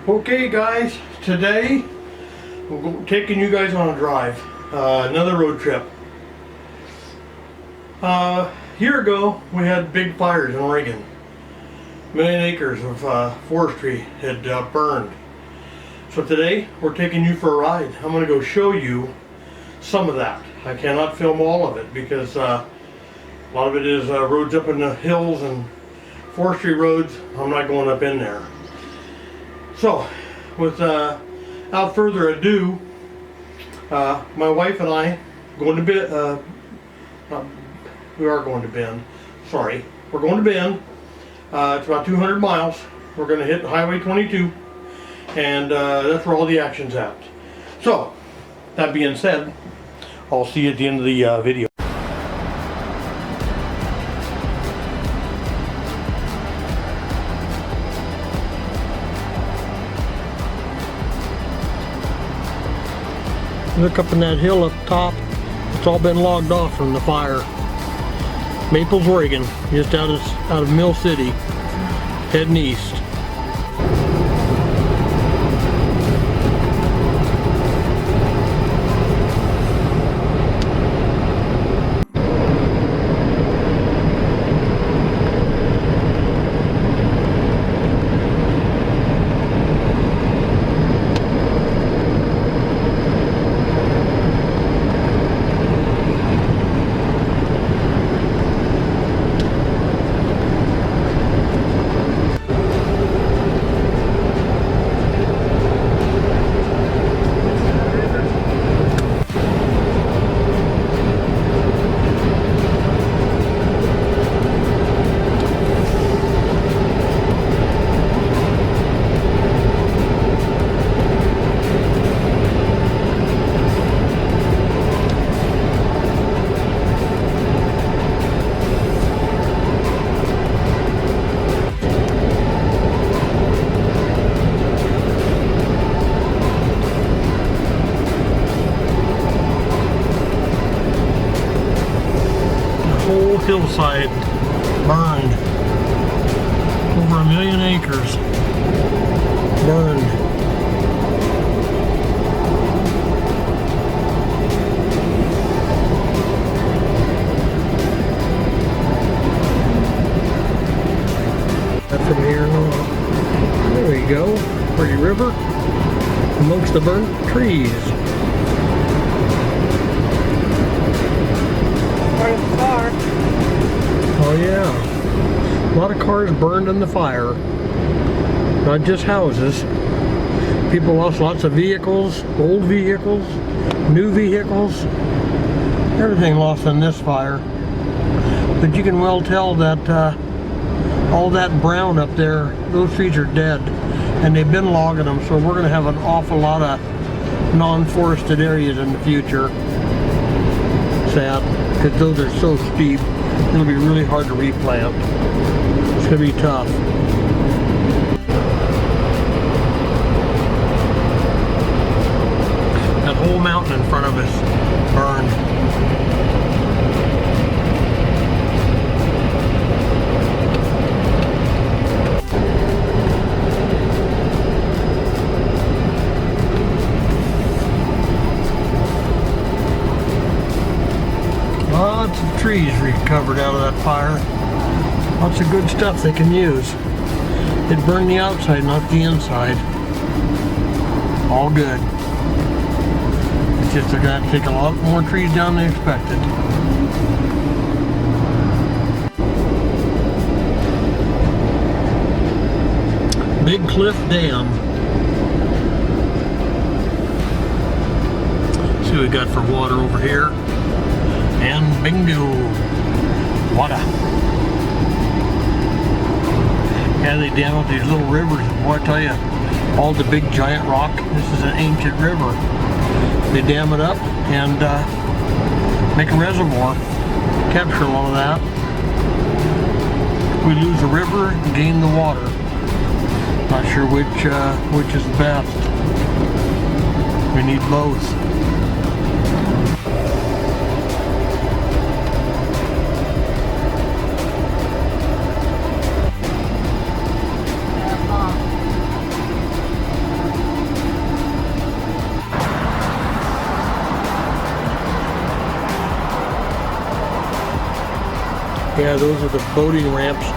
Okay guys, today I'm taking you guys on a drive, another road trip. A year ago we had big fires in Oregon. 1 million acres of forestry had burned. So today we're taking you for a ride. I'm going to go show you some of that. I cannot film all of it because a lot of it is roads up in the hills and forestry roads. I'm not going up in there. So, without further ado, my wife and I going to Bend. We are going to Bend. Sorry, we're going to Bend. It's about 200 miles. We're going to hit Highway 22, and that's where all the action's at. So, that being said, I'll see you at the end of the video. Look up in that hill up top. It's all been logged off from the fire. Maples, Oregon, just out of Mill City, heading east. Hillside burned. Over 1 million acres burned. That's from here on. There we go. Pretty river amongst the burnt trees. Oh yeah, a lot of cars burned in the fire, not just houses. People lost lots of vehicles, old vehicles, new vehicles, everything lost in this fire. But you can well tell that all that brown up there, those trees are dead, and they've been logging them, so we're going to have an awful lot of non-forested areas in the future. Sad, because those are so steep. It'll be really hard to replant. It's going to be tough. That whole mountain in front of us burned. Lots of trees recovered out of that fire. Lots of good stuff they can use. It burned the outside, not the inside. All good. It's just they're going to take a lot more trees down than expected. Big Cliff Dam. See what we got for water over here. And bingo, water. Yeah, they dam up these little rivers. Boy, I tell you, all the big giant rock. This is an ancient river. They dam it up and make a reservoir, capture a lot of that. We lose the river, gain the water. Not sure which is the best. We need both. Yeah, those are the boating ramps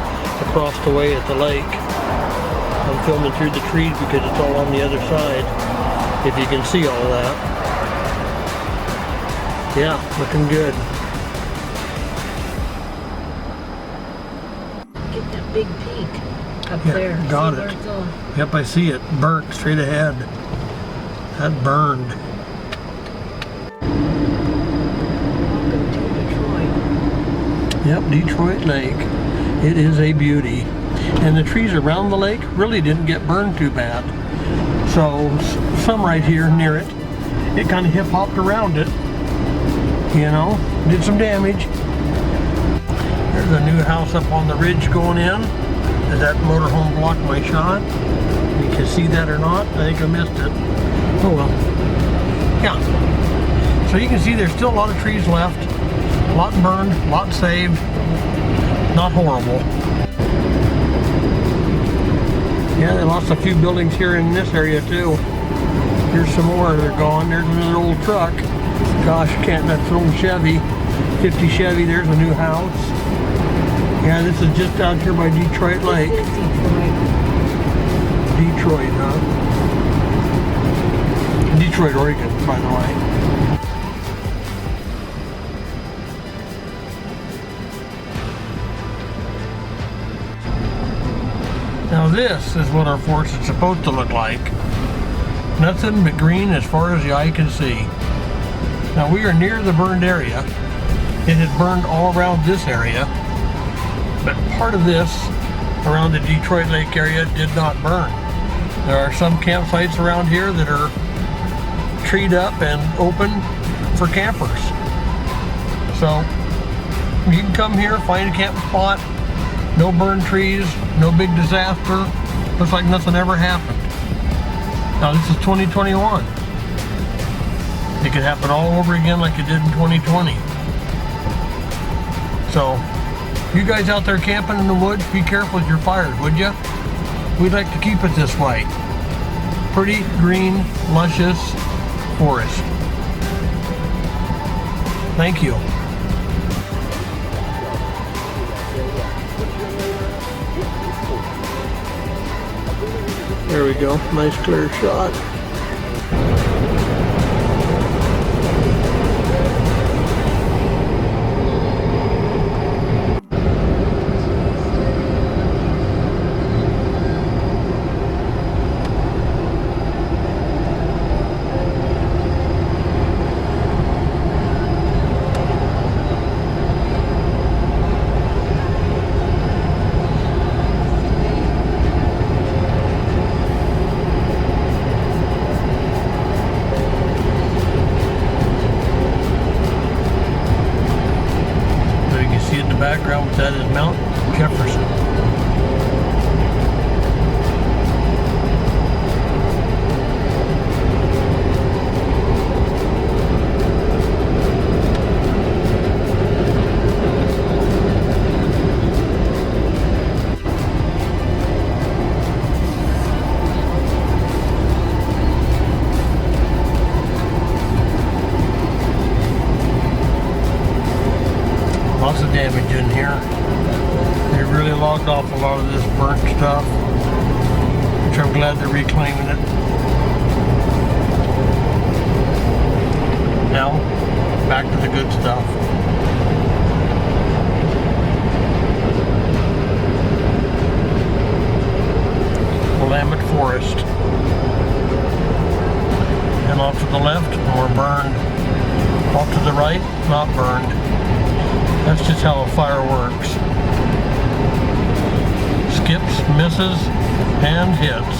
across the way at the lake. I'm filming through the trees because it's all on the other side, if you can see all that. Yeah, looking good. Get that big peak up there. Got it. Yep, I see it. Burnt straight ahead. That burned. Welcome to Detroit. Yep, Detroit Lake. It is a beauty. And the trees around the lake really didn't get burned too bad. So some right here near it, it kind of hip-hopped around it. You know, did some damage. There's a new house up on the ridge going in. Did that motorhome block my shot? You can see that or not? I think I missed it. Oh well. Yeah. So you can see there's still a lot of trees left. A lot burned, a lot saved. Not horrible. Yeah, they lost a few buildings here in this area too. Here's some more that are gone. There's another old truck. Gosh, that's an old Chevy. 50 Chevy, there's a new house. Yeah, this is just out here by Detroit Lake. This is Detroit. Detroit, huh? Detroit, Oregon, by the way. Now this is what our forest is supposed to look like. Nothing but green as far as the eye can see. Now we are near the burned area. It had burned all around this area, but part of this around the Detroit Lake area did not burn. There are some campsites around here that are treed up and open for campers. So you can come here, find a camp spot, no burned trees, no big disaster. Looks like nothing ever happened. Now this is 2021. It could happen all over again like it did in 2020. So, you guys out there camping in the woods, be careful with your fires, would you? We'd like to keep it this way. Pretty, green, luscious forest. Thank you. There we go, nice clear shot. Background, that is Mount Jefferson. Lots of damage in here. They really logged off a lot of this burnt stuff, which I'm glad they're reclaiming it. Now, back to the good stuff. Willamette Forest. And off to the left, more burned. Off to the right, not burned. That's just how a fire works. Skips, misses, and hits.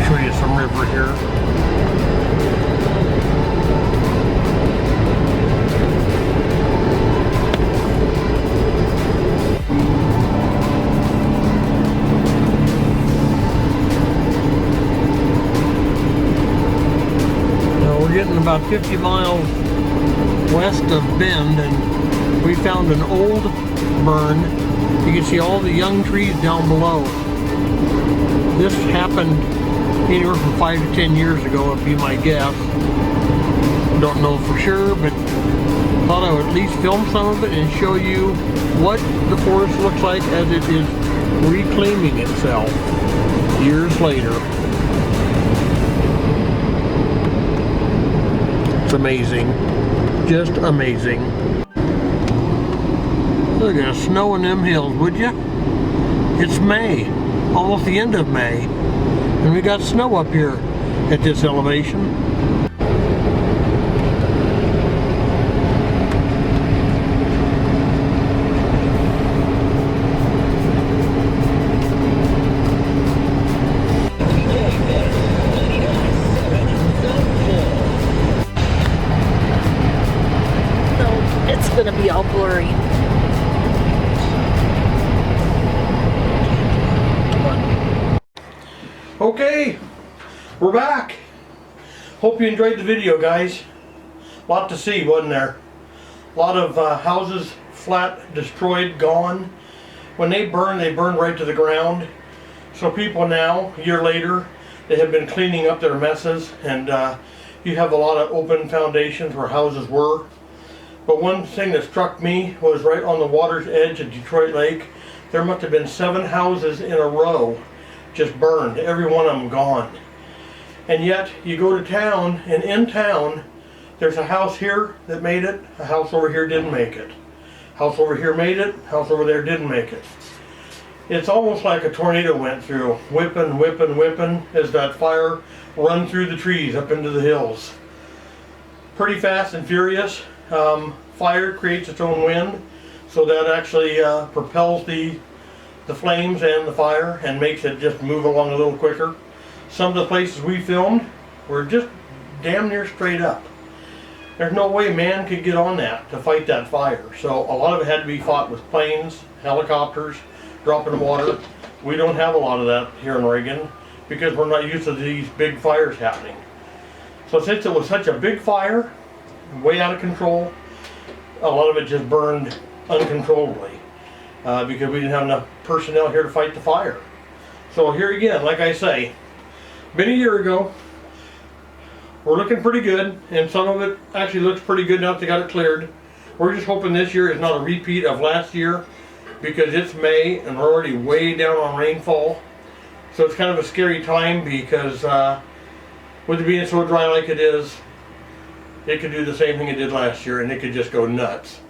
Show you some river here. Getting about 50 miles west of Bend, and we found an old burn. You can see all the young trees down below. This happened anywhere from 5 to 10 years ago, would be my guess. Don't know for sure, but thought I would at least film some of it and show you what the forest looks like as it is reclaiming itself years later. It's amazing. Just amazing. Look at the snow in them hills, would you? It's May, almost the end of May, and we got snow up here at this elevation. It's gonna be all blurry. Okay, we're back. Hope you enjoyed the video, guys. A lot to see, wasn't there? A lot of houses flat, destroyed, gone. When they burn right to the ground. So people now, a year later, they have been cleaning up their messes, and you have a lot of open foundations where houses were. But one thing that struck me was right on the water's edge of Detroit Lake, there must have been 7 houses in a row just burned, every one of them gone. And yet you go to town, and in town there's a house here that made it, a house over here didn't make it. House over here made it, house over there didn't make it. It's almost like a tornado went through, whipping, whipping, whipping as that fire run through the trees up into the hills. Pretty fast and furious. Fire creates its own wind, so that actually propels the flames and the fire and makes it just move along a little quicker. Some of the places we filmed were just damn near straight up. There's no way man could get on that to fight that fire. So a lot of it had to be fought with planes, helicopters, dropping water. We don't have a lot of that here in Oregon because we're not used to these big fires happening. So since it was such a big fire, way out of control, a lot of it just burned uncontrollably because we didn't have enough personnel here to fight the fire. So here again, like I say, been a year ago. We're looking pretty good, and some of it actually looks pretty good now that they got it cleared. We're just hoping this year is not a repeat of last year because it's May and we're already way down on rainfall. So it's kind of a scary time because with it being so dry like it is, it could do the same thing it did last year and it could just go nuts.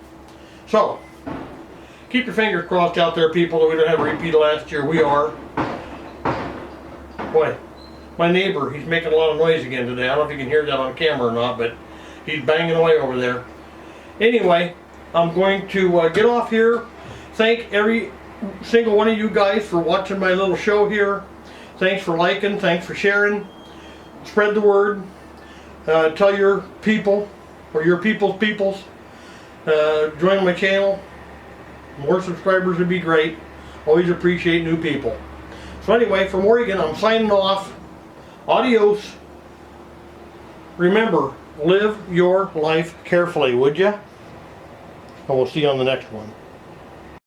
So, keep your fingers crossed out there, people, that we don't have a repeat of last year. We are. Boy, my neighbor, he's making a lot of noise again today. I don't know if you can hear that on camera or not, but he's banging away over there. Anyway, I'm going to get off here. Thank every single one of you guys for watching my little show here. Thanks for liking, thanks for sharing. Spread the word. Tell your people, or your people's peoples, join my channel. More subscribers would be great. Always appreciate new people. So anyway, from Oregon, I'm signing off. Adios. Remember, live your life carefully, would ya? And we'll see you on the next one.